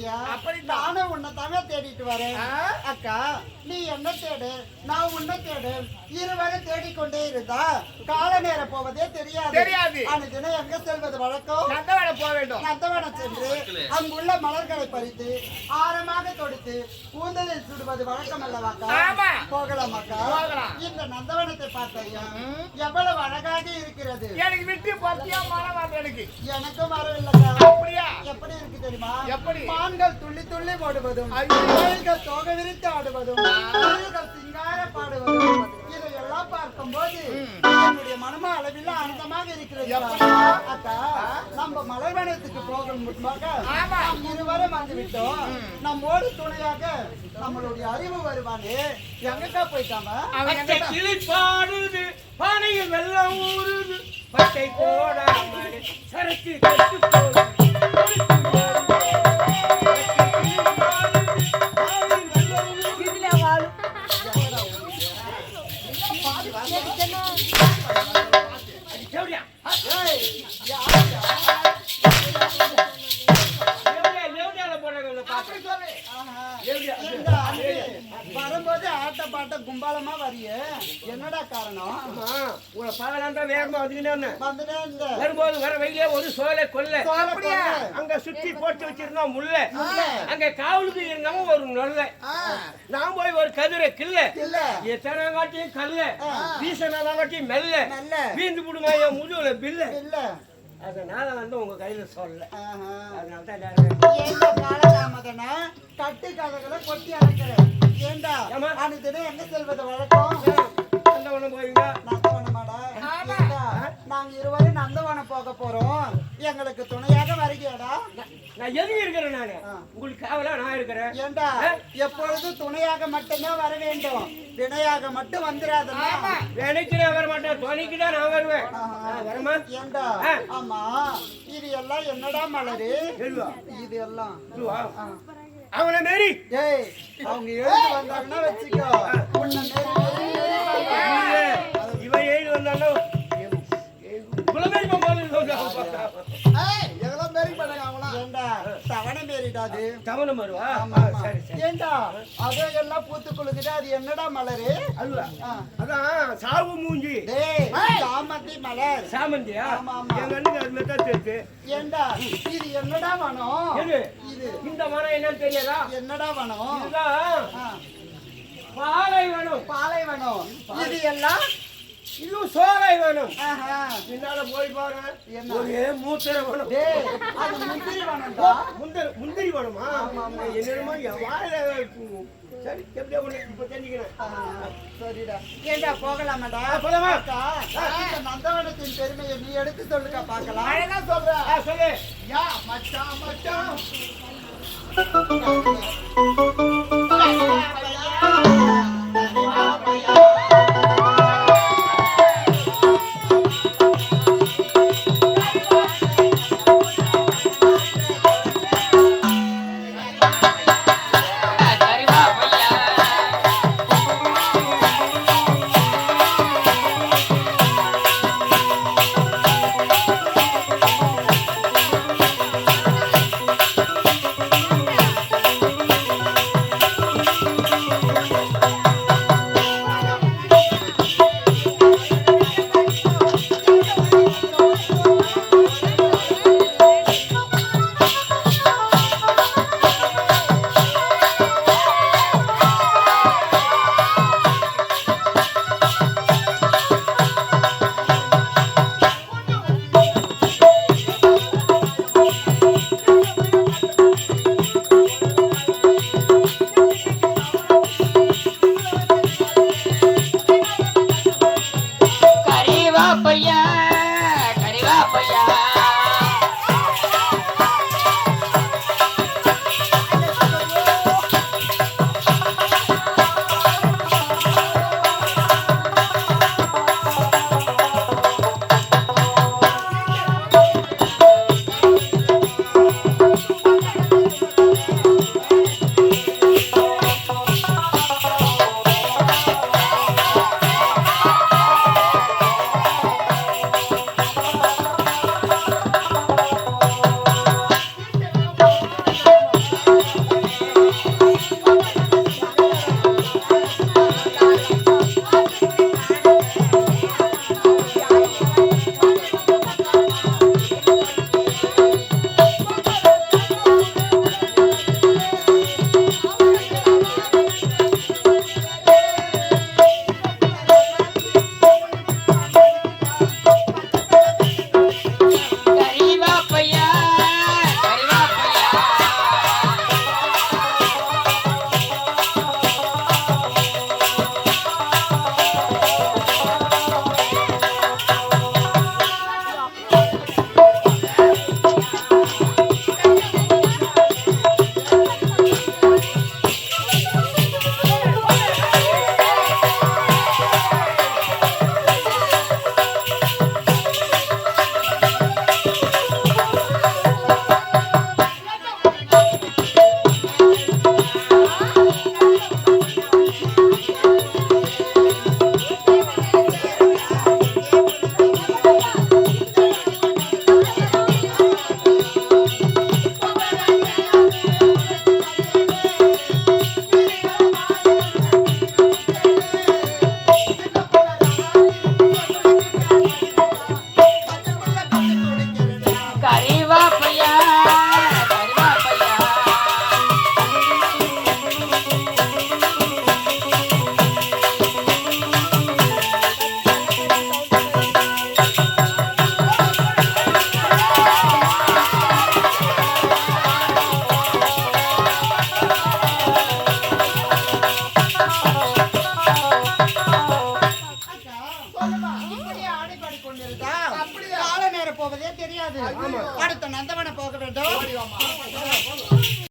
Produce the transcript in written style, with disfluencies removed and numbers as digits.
அப்படியா? அப்படி நானும் உன்னை தாங்க தேடிட்டு வரேன். அக்கா நீ என்ன தேடு, நான் உன்னை தேடு, இருவரை தேடிக்கொண்டே இருந்தா கால நேரம் போவதே தெரியாது. அன்னைக்கு எங்க செல்வது வழக்கம்? நந்தவனம் போக வேண்டும். நந்தவனம் சென்று அங்குள்ள மலர்களை பறித்து ஆரமாக தொடுத்து கூந்தலில் சுடுவது வழக்கம் அல்லவாக்கா? போகலாமாக்கா? இந்த நந்தவனத்தை பார்த்தையா எவ்வளவு அழகாக இருக்கிறது. எனக்கு விட்டு பத்தியா மரம் எனக்கு எனக்கும் வரவில்லைக்கா. அப்படியா? எப்படி இருக்கு தெரியுமா? எப்படி? மான்கள் துள்ளி துள்ளி ஓடுவதும், கோயில்கள் தோகை விரித்து ஆடுவதும், சிங்கார பாடுவதும், இதையெல்லாம் பார்க்கும் போது என்னுடைய மனமா அளவில் ஆனந்தமாக இருக்கிறது. அக்கா நம்ம மலர்வனத்துக்கு போகும் முன்பாக இருவரும் வந்து விட்டோம். நம்மோடு துணையாக நம்மளுடைய அறிவு வருவானே எங்கக்கா போயிட்டாம? கிளிப்பாடுது பானையில் வெள்ளம் ஊறுது பட்டை போடாமல் சரக்கு கட்டு போகுது. வரும்போது ஆட்ட பாட்ட கும்பாலமா வரிய என்னடா காரணம்? உங்களை பார்க்கலாம் வேகமா வந்துட்டே வரும்போது வர வழியிலே ஒரு சோலை கொல்ல அங்க சுத்தி போட்டு வச்சிருந்தோம் முல்ல. அங்க காவலுக்கு இருந்தவங்க ஒரு நொல்ல. நான் போய் ஒரு கதிரை கில்ல எத்தனை காட்டியும் கல்ல வீசனா காட்டியும் மெல்ல வீந்து புடுங்க என் முதுகுல பில்ல. அதனால வந்து உங்க கையில சொல்ல. அதனால கட்டு கதைகளை கொட்டி அடைக்கிறேன். ஏண்டா அன்னைக்கு எங்க செல்வது வழக்கம்? நந்தவனம் போவீங்க? நந்தவனமாடா? நாங்க இருவரும் நந்தவனம் போக போறோம். எங்களுக்கு துணையாக வருகியாடா? நான் எதுவும் இருக்கிறேன். நானு உங்களுக்கு காவலா நான் இருக்கிறேன். ஏண்டா எப்பொழுதும் துணையாக மட்டும்தான் வர வேண்டும், வினையாக மட்டும் வந்துடாத. நினைக்கிறேன் வர மாட்டேன், துணைக்குதான் நான் வருவேன். வரமா? ஏண்டா ஆமா இது எல்லாம் என்னடா மலரு? இது எல்லாம் அவனை மாரி அவங்க எழுதி வந்தாங்கன்னா வச்சுக்கோ. இவன் எழுதி வந்தாலும் அதெல்லாம் பூத்து குளுக்குது. அது என்னடா மலரு? அதான் சாவு மூஞ்சி சாமந்தி மலர். சாமந்தியா? ஏண்டா இது என்னடா வனம்? இது இந்த மரம் என்னன்னு தெரியாதா? என்னடா வனம்? பாலைவனம். பாலைவனம். இது எல்லாம் இன்னும் சோலை வேணும். பின்னால போய் பாருங்க ஒரே மூத்திர வேணும். அது முந்திரி வேணும்டா. முந்திரி வேணுமா? என்னமா வாயில சரி எப்படியா ஒண்ணு இப்ப தெரிஞ்சுக்கிறேன். சரிடா ஏண்டா போகலாமாடா? போலாமா? இந்த நந்தவனத்தின் பெருமையை நீ எடுத்து சொல்லுங்க பார்க்கலாம். அழகா சொல்ற. சொல்லு. யா மச்சான் மச்சான் போவதே தெரியாது. அடுத்த நந்தவனம் போக வேண்டும்.